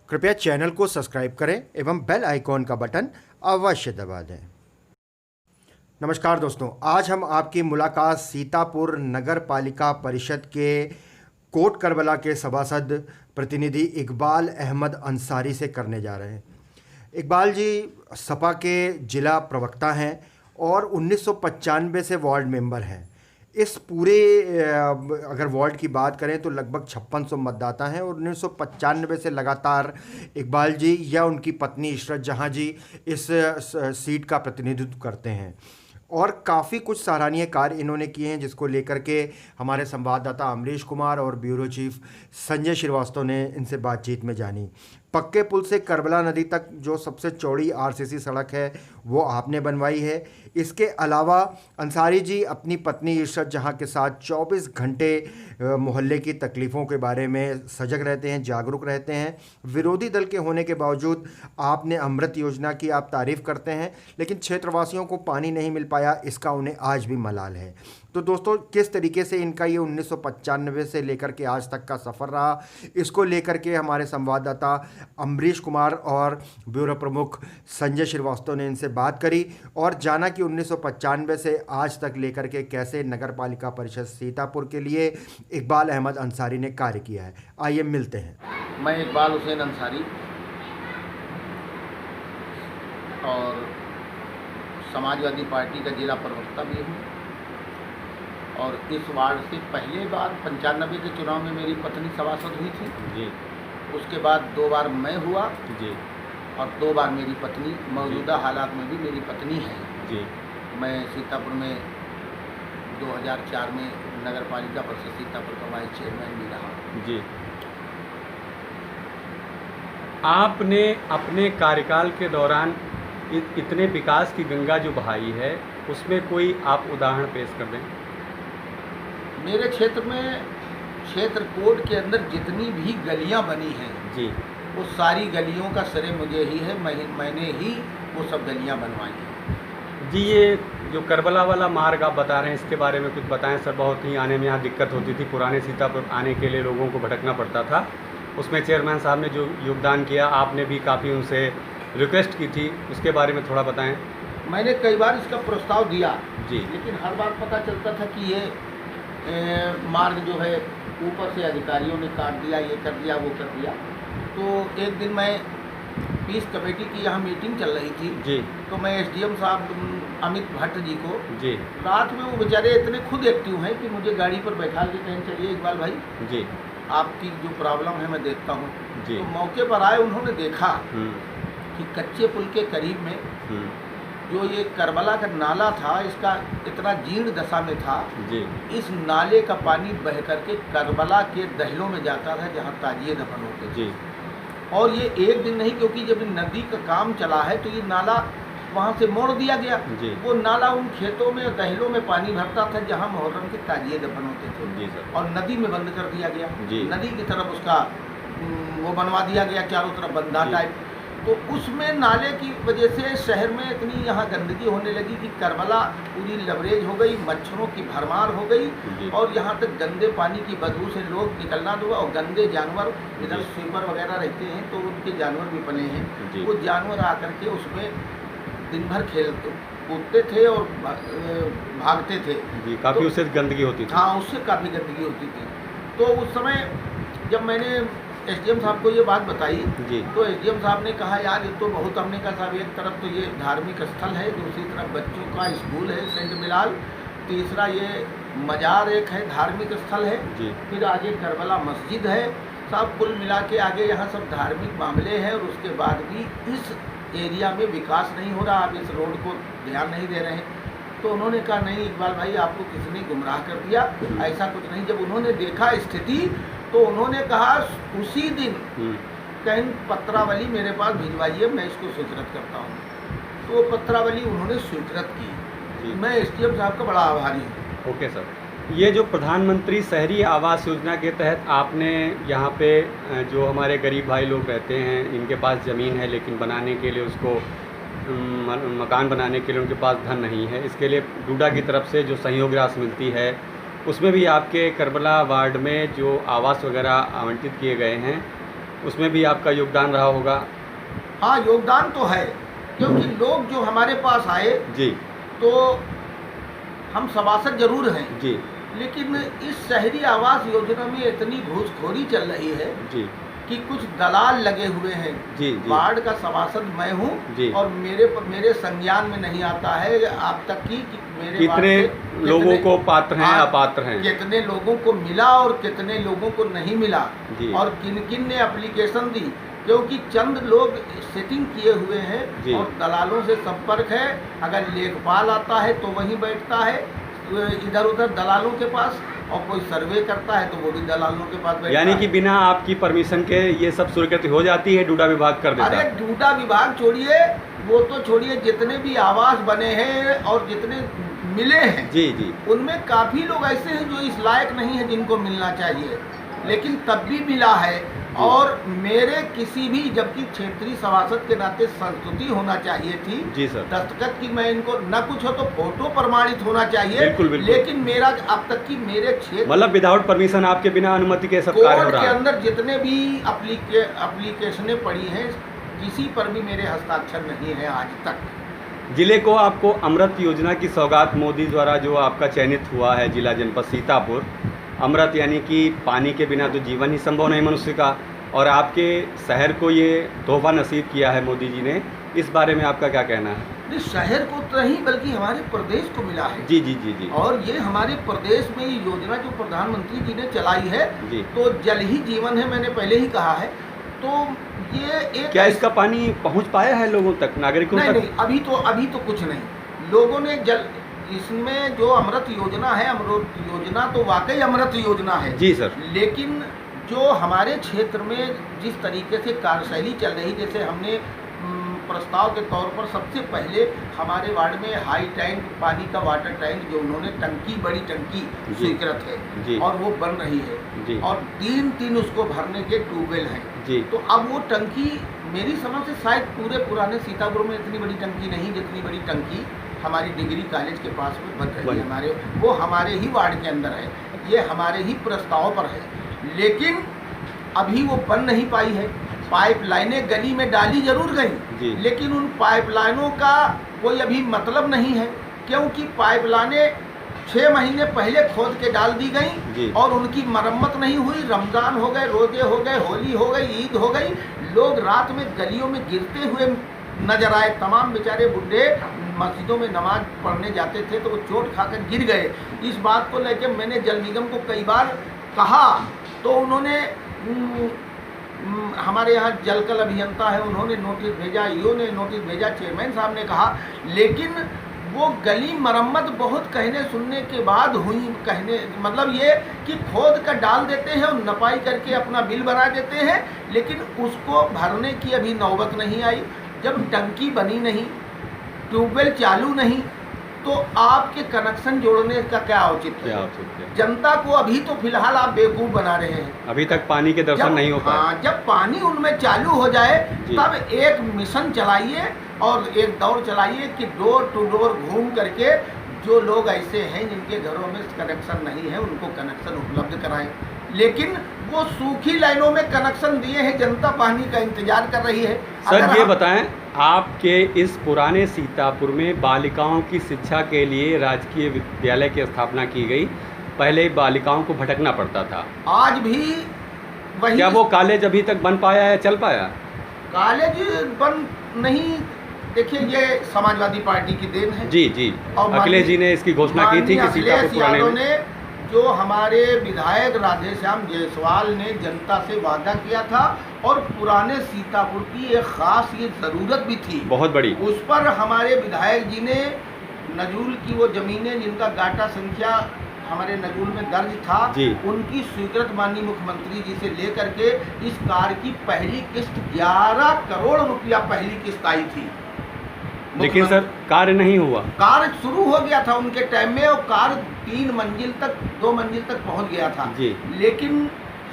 कृपया चैनल को सब्सक्राइब करें एवं बेल आइकॉन का बटन अवश्य दबा दें। नमस्कार दोस्तों, आज हम आपकी मुलाकात सीतापुर नगर पालिका परिषद के कोट करबला के सभासद प्रतिनिधि इकबाल अहमद अंसारी से करने जा रहे हैं। इकबाल जी सपा के जिला प्रवक्ता हैं और 1995 से वार्ड मेंबर हैं। इस पूरे अगर वार्ड की बात करें तो लगभग 5600 मतदाता हैं और 1995 से लगातार इकबाल जी या उनकी पत्नी इशरत जहां जी इस सीट का प्रतिनिधित्व करते हैं और काफ़ी कुछ सराहनीय कार्य इन्होंने किए हैं, जिसको लेकर के हमारे संवाददाता अमरीश कुमार और ब्यूरो चीफ संजय श्रीवास्तव ने इनसे बातचीत में जानी। पक्के पुल से करबला नदी तक जो सबसे चौड़ी आरसीसी सड़क है वो आपने बनवाई है। इसके अलावा अंसारी जी अपनी पत्नी इशरत जहां के साथ 24 घंटे मोहल्ले की तकलीफ़ों के बारे में सजग रहते हैं, जागरूक रहते हैं। विरोधी दल के होने के बावजूद आपने अमृत योजना की आप तारीफ़ करते हैं, लेकिन क्षेत्रवासियों को पानी नहीं मिल पाया, इसका उन्हें आज भी मलाल है। तो दोस्तों, किस तरीके से इनका ये 1995 से लेकर के आज तक का सफ़र रहा, इसको लेकर के हमारे संवाददाता अमरीश कुमार और ब्यूरो प्रमुख संजय श्रीवास्तव ने इनसे बात करी और जाना कि 1995 से आज तक लेकर के कैसे नगर पालिका परिषद सीतापुर के लिए इकबाल अहमद अंसारी ने कार्य किया है। आइए मिलते हैं। मैं इकबाल हुसैन अंसारी और समाजवादी पार्टी का जिला प्रवक्ता भी हूँ और इस वार्ड से पहले बार 95 के चुनाव में मेरी पत्नी सभासद हुई थी जी। उसके बाद 2 बार मैं हुआ जी और 2 बार मेरी पत्नी, मौजूदा हालात में भी मेरी पत्नी है जी। मैं सीतापुर में 2004 में नगर पालिका परिषद सीतापुर का वाइस चेयरमैन भी रहा जी। आपने अपने कार्यकाल के दौरान इतने विकास की गंगा जो बहाई है, उसमें कोई आप उदाहरण पेश कर दें? मेरे क्षेत्र में, क्षेत्र कोड के अंदर जितनी भी गलियां बनी हैं जी, वो सारी गलियों का श्रेय मुझे ही है। मैंने ही वो सब गलियां बनवाई हैं जी। ये जो करबला वाला मार्ग आप बता रहे हैं, इसके बारे में कुछ बताएं सर। बहुत ही आने में यहाँ दिक्कत होती थी, पुराने सीतापुर आने के लिए लोगों को भटकना पड़ता था। उसमें चेयरमैन साहब ने जो योगदान किया, आपने भी काफ़ी उनसे रिक्वेस्ट की थी, उसके बारे में थोड़ा बताएं। मैंने कई बार इसका प्रस्ताव दिया जी, लेकिन हर बार पता चलता था कि ये मार्ग जो है ऊपर से अधिकारियों ने काट दिया, ये कर दिया, वो कर दिया। तो एक दिन मैं पीस कमेटी की यहाँ मीटिंग चल रही थी जी, तो मैं एसडीएम साहब अमित भट्ट जी को जी, रात में, वो बेचारे इतने खुद एक्टिव हैं कि मुझे गाड़ी पर बैठा के कहीं चलिए इकबाल भाई जी, आपकी जो प्रॉब्लम है मैं देखता हूँ। तो मौके पर आए, उन्होंने देखा कि कच्चे पुल के करीब में जो ये करबला का नाला था, इसका इतना जीर्ण दशा में था जी। इस नाले का पानी बह करके करबला के दहलों में जाता था जहाँ ताजिए दफन होते थे। और ये एक दिन नहीं, क्योंकि जब नदी का काम चला है तो ये नाला वहाँ से मोड़ दिया गया जी। वो नाला उन खेतों में, दहलों में पानी भरता था जहाँ मुहर्रम के ताजिए दफन होते थे जी सर। और नदी में बंद कर दिया गया जी। नदी की तरफ उसका वो बनवा दिया गया, चारों तरफ बंधा टाइप। तो उसमें नाले की वजह से शहर में इतनी यहाँ गंदगी होने लगी कि करबला पूरी लवरेज हो गई, मच्छरों की भरमार हो गई और यहाँ तक गंदे पानी की बदबू से लोग निकलना दो और गंदे जानवर, इधर स्वीपर वगैरह रहते हैं तो उनके जानवर भी पले हैं, वो जानवर आकर के उसमें दिन भर खेलते कूदते थे और भागते थे। काफ़ी उससे गंदगी होती थी। हाँ, उससे काफ़ी गंदगी होती थी। तो उस समय जब मैंने एसडीएम साहब को ये बात बताई तो एसडीएम साहब ने कहा, यार ये तो बहुत, हमने कहा साहब एक तरफ तो ये धार्मिक स्थल है, दूसरी तरफ बच्चों का स्कूल है सेंट बिलाल, तीसरा ये मजार एक है, धार्मिक स्थल है, फिर आगे करबला मस्जिद है साहब, कुल मिला के आगे यहाँ सब धार्मिक मामले हैं और उसके बाद भी इस एरिया में विकास नहीं हो रहा, आप इस रोड को ध्यान नहीं दे रहे हैं। तो उन्होंने कहा, नहीं इकबाल भाई, आपको किसने गुमराह कर दिया, ऐसा कुछ नहीं। जब उन्होंने देखा स्थिति तो उन्होंने कहा उसी दिन कहीं पत्रावली मेरे पास भिजवाइए, मैं इसको स्वीकृत करता हूँ। तो वो पत्रावली उन्होंने स्वीकृत की। मैं एसडीएम साहब का बड़ा आभारी हूँ। Okay sir. ये जो प्रधानमंत्री शहरी आवास योजना के तहत आपने यहाँ पे जो हमारे गरीब भाई लोग रहते हैं, इनके पास ज़मीन है लेकिन बनाने के लिए उसको मकान बनाने के लिए उनके पास धन नहीं है, इसके लिए डूडा की तरफ से जो सहयोग राशि मिलती है, उसमें भी आपके करबला वार्ड में जो आवास वगैरह आवंटित किए गए हैं, उसमें भी आपका योगदान रहा होगा। हाँ, योगदान तो है, क्योंकि लोग जो हमारे पास आए जी तो हम सभासद जरूर हैं, जी लेकिन इस शहरी आवास योजना में इतनी घूसखोरी चल रही है जी कि कुछ दलाल लगे हुए हैं। जी जी वार्ड का सभासद मैं हूँ जी। और मेरे संज्ञान में नहीं आता है आप तक कि मेरे वार्ड कितने के लोगों को पात्र हैं हाँ, अपात्र हैं। कितने लोगों को मिला और कितने लोगों को नहीं मिला जी। और किन किन ने एप्लीकेशन दी, क्योंकि चंद लोग सेटिंग किए हुए हैं जी। और दलालों से संपर्क है। अगर लेखपाल आता है तो वहीं बैठता है इधर उधर दलालों के पास, और कोई सर्वे करता है तो वो भी दलालों के पास बैठता यानी है। कि बिना आपकी परमिशन के ये सब स्वीकृति हो जाती है, डूडा विभाग कर देता अरे है। डूडा विभाग छोड़िए, वो तो छोड़िए, जितने भी आवास बने हैं और जितने मिले हैं जी जी उनमें काफ़ी लोग ऐसे हैं जो इस लायक नहीं है जिनको मिलना चाहिए, लेकिन तब भी मिला है। और मेरे किसी भी, जबकि क्षेत्रीय सभासद के नाते संस्तुति होना चाहिए थी जी सर। दस्तखत की, मैं इनको न कुछ हो तो फोटो प्रमाणित होना चाहिए। बिल्कुल, बिल्कुल। लेकिन मेरा अब तक की मेरे क्षेत्र मतलब विदाउट परमिशन आपके बिना अनुमति के सब कार्य हो कोर्ट रहा के है। अंदर जितने भी एप्लीकेशनें पड़ी हैं, किसी पर भी मेरे हस्ताक्षर नहीं है आज तक। जिले को आपको अमृत योजना की सौगात मोदी द्वारा जो आपका चयनित हुआ है जिला जनपद सीतापुर, अमृत यानी कि पानी के बिना तो जीवन ही संभव नहीं मनुष्य का, और आपके शहर को ये तोहफा नसीब किया है मोदी जी ने, इस बारे में आपका क्या कहना है? नहीं, शहर को तो नहीं बल्कि हमारे प्रदेश को मिला है। जी जी जी जी। और ये हमारे प्रदेश में ये योजना जो प्रधानमंत्री जी ने चलाई है जी। तो जल ही जीवन है, मैंने पहले ही कहा है। तो ये एक क्या इसका पानी पहुंच पाया है लोगों तक, नागरिकों नहीं तक? नहीं, अभी तो कुछ नहीं। लोगों ने इसमें जो अमृत योजना है, अमृत योजना तो वाकई अमृत योजना है जी सर। लेकिन जो हमारे क्षेत्र में जिस तरीके से कार्यशैली चल रही, जैसे हमने प्रस्ताव के तौर पर सबसे पहले हमारे वार्ड में हाई टैंक पानी का वाटर टैंक जो उन्होंने टंकी, बड़ी टंकी स्वीकृत जी। है और वो बन रही है जी। और तीन उसको भरने के ट्यूबवेल हैं जी। तो अब वो टंकी मेरी समझ से शायद पूरे पुराने सीतापुर में इतनी बड़ी टंकी नहीं जितनी बड़ी टंकी हमारी डिग्री कॉलेज के पास में बन रही है। हमारे वो हमारे ही वार्ड के अंदर है, ये हमारे ही प्रस्ताव पर है, लेकिन अभी वो बन नहीं पाई है। पाइपलाइनें गली में डाली जरूर गई, लेकिन उन पाइपलाइनों का कोई अभी मतलब नहीं है, क्योंकि पाइपलाइनें 6 महीने पहले खोद के डाल दी गई और उनकी मरम्मत नहीं हुई। रमज़ान हो गए, रोजे हो गए, होली हो गई, ईद हो गई, लोग रात में गलियों में गिरते हुए नजर आए। तमाम बेचारे बुढ़े मस्जिदों में नमाज पढ़ने जाते थे तो वो चोट खाकर गिर गए। इस बात को लेकर मैंने जल निगम को कई बार कहा तो उन्होंने हमारे यहाँ जलकल अभियंता है, उन्होंने नोटिस भेजा, ईओ ने नोटिस भेजा, चेयरमैन साहब ने कहा, लेकिन वो गली मरम्मत बहुत कहने सुनने के बाद हुई। कहने मतलब ये कि खोद कर डाल देते हैं और नपाई करके अपना बिल बना देते हैं, लेकिन उसको भरने की अभी नौबत नहीं आई। जब टंकी बनी नहीं, ट्यूबवेल चालू नहीं, तो आपके कनेक्शन जोड़ने का क्या औचित्य है? जनता को अभी तो फिलहाल आप बेवकूफ़ बना रहे हैं, अभी तक पानी के दर्शन नहीं हो पाए। हाँ, जब पानी उनमें चालू हो जाए तब एक मिशन चलाइए और एक दौड़ चलाइए कि डोर टू डोर घूम करके जो लोग ऐसे हैं जिनके घरों में कनेक्शन नहीं है उनको कनेक्शन उपलब्ध कराएं। लेकिन वो सूखी लाइनों में कनेक्शन दिए हैं, जनता पानी का इंतजार कर रही है। सर ये बताएं, आपके इस पुराने सीतापुर में बालिकाओं की शिक्षा के लिए राजकीय विद्यालय की स्थापना की गई। पहले बालिकाओं को भटकना पड़ता था, आज भी वही। क्या वो कॉलेज अभी तक बन पाया है, चल पाया? कॉलेज बन नहीं, देखिए ये समाजवादी पार्टी की देन है। जी जी, अखिलेश जी ने इसकी घोषणा की थी कि सीतापुर पुराने में जो हमारे विधायक राधेश्याम जायसवाल ने जनता से वादा किया था और पुराने सीतापुर की एक खास ये ज़रूरत भी थी बहुत बड़ी, उस पर हमारे विधायक जी ने नजूल की वो ज़मीनें जिनका गाटा संख्या हमारे नजूल में दर्ज था उनकी स्वीकृत माननीय मुख्यमंत्री जी से लेकर के इस कार्य की पहली किस्त 11 करोड़ रुपया पहली किस्त आई थी। लेकिन सर कार्य नहीं हुआ। कार्य शुरू हो गया था उनके टाइम में और कार्य 2 मंजिल तक पहुंच गया था जी। लेकिन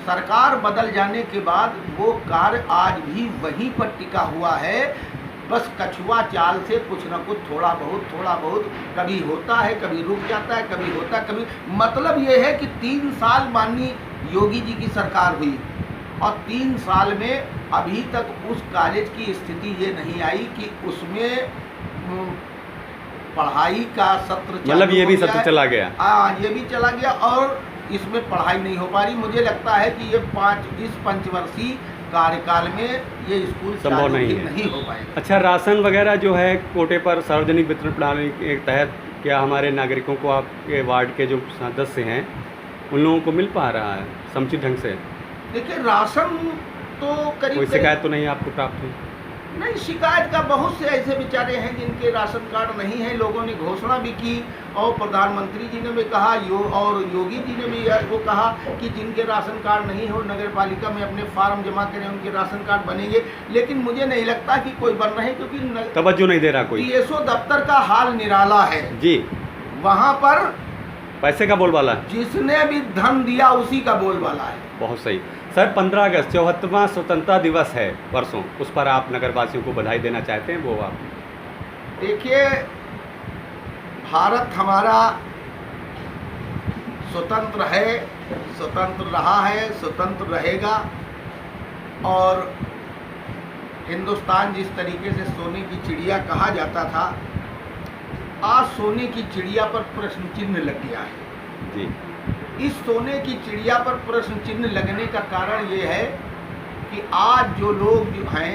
सरकार बदल जाने के बाद वो कार्य आज भी वहीं पर टिका हुआ है। बस कछुआ चाल से कुछ न कुछ थोड़ा बहुत कभी होता है, कभी रुक जाता है, कभी होता है, कभी। मतलब ये है कि 3 साल माननीय योगी जी की सरकार हुई और 3 साल में अभी तक उस कॉलेज की स्थिति ये नहीं आई कि उसमें पढ़ाई का सत्र मतलब ये भी सत्र चला गया। हाँ, ये भी चला गया और इसमें पढ़ाई नहीं हो पा रही। मुझे लगता है कि ये इस पंचवर्षीय कार्यकाल में ये स्कूल संभव नहीं हो पाएगा। अच्छा, राशन वगैरह जो है कोटे पर सार्वजनिक वितरण प्रणाली के तहत क्या हमारे नागरिकों को, आपके वार्ड के जो सदस्य हैं उन लोगों को मिल पा रहा है समुचित ढंग से? देखिए, राशन तो कोई शिकायत तो नहीं आपको प्राप्त हुई? नहीं, शिकायत का बहुत से ऐसे बेचारे हैं जिनके राशन कार्ड नहीं है। लोगों ने घोषणा भी की और प्रधानमंत्री जी ने भी कहा और योगी जी ने भी वो कहा कि जिनके राशन कार्ड नहीं हो नगर पालिका में अपने फार्म जमा करें, उनके राशन कार्ड बनेंगे। लेकिन मुझे नहीं लगता कि कोई बन रहे, क्योंकि तवज्जो नहीं दे रहा कोई। TSO दफ्तर का हाल निराला है जी। वहाँ पर पैसे का बोलबाला है, जिसने भी धन दिया उसी का बोलबाला है। बहुत सही सर। 15 अगस्त 74वां स्वतंत्रता दिवस है परसों, उस पर आप नगरवासियों को बधाई देना चाहते हैं? वो आप देखिए, भारत हमारा स्वतंत्र है, स्वतंत्र रहा है, स्वतंत्र रहेगा। और हिंदुस्तान जिस तरीके से सोने की चिड़िया कहा जाता था, आज सोने की चिड़िया पर प्रश्न चिन्ह लग गया है जी। इस सोने की चिड़िया पर प्रश्न चिन्ह लगने का कारण ये है कि आज जो लोग जो हैं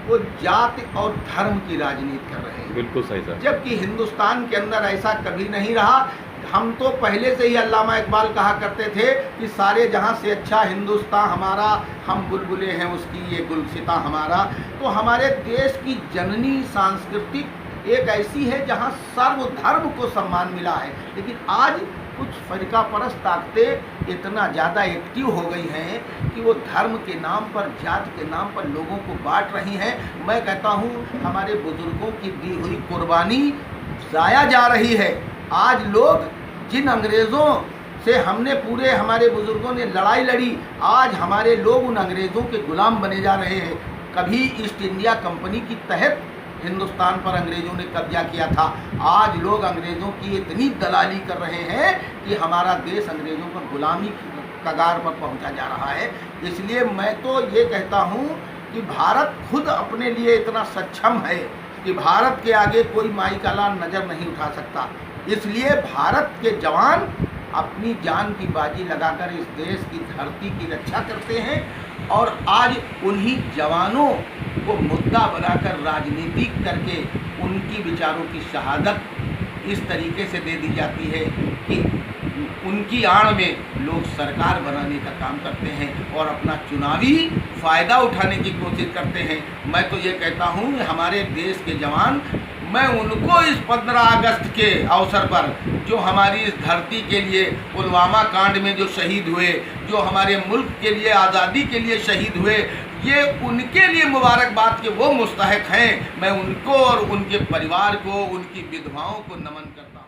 वो जाति और धर्म की राजनीति कर रहे हैं। बिल्कुल सही सर। जबकि हिंदुस्तान के अंदर ऐसा कभी नहीं रहा। हम तो पहले से ही अल्लामा इकबाल कहा करते थे कि सारे जहां से अच्छा हिंदुस्तान हमारा, हम बुलबुले हैं उसकी ये गुलसिता हमारा। तो हमारे देश की जननी सांस्कृतिक एक ऐसी है जहां सर्वधर्म को सम्मान मिला है। लेकिन आज कुछ फरिका परस्त ताकतें इतना ज़्यादा एक्टिव हो गई हैं कि वो धर्म के नाम पर, जाति के नाम पर लोगों को बांट रही हैं। मैं कहता हूँ हमारे बुजुर्गों की दी हुई कुर्बानी ज़ाया जा रही है। आज लोग जिन अंग्रेज़ों से पूरे हमारे बुजुर्गों ने लड़ाई लड़ी, आज हमारे लोग उन अंग्रेज़ों के गुलाम बने जा रहे हैं। कभी ईस्ट इंडिया कंपनी की तहत हिंदुस्तान पर अंग्रेज़ों ने कब्जा किया था, आज लोग अंग्रेज़ों की इतनी दलाली कर रहे हैं कि हमारा देश अंग्रेज़ों पर गुलामी की कगार पर पहुंचा जा रहा है। इसलिए मैं तो ये कहता हूं कि भारत खुद अपने लिए इतना सक्षम है कि भारत के आगे कोई माई का लाल नज़र नहीं उठा सकता। इसलिए भारत के जवान अपनी जान की बाजी लगाकर इस देश की धरती की रक्षा करते हैं और आज उन्हीं जवानों को मुद्दा बनाकर राजनीति करके उनकी विचारों की शहादत इस तरीके से दे दी जाती है कि उनकी आड़ में लोग सरकार बनाने का काम करते हैं और अपना चुनावी फ़ायदा उठाने की कोशिश करते हैं। मैं तो ये कहता हूँ हमारे देश के जवान, मैं उनको इस 15 अगस्त के अवसर पर जो हमारी इस धरती के लिए पुलवामा कांड में जो शहीद हुए, जो हमारे मुल्क के लिए आज़ादी के लिए शहीद हुए, ये उनके लिए मुबारकबाद के वो मुस्तहक हैं। मैं उनको और उनके परिवार को, उनकी विधवाओं को नमन करता हूँ।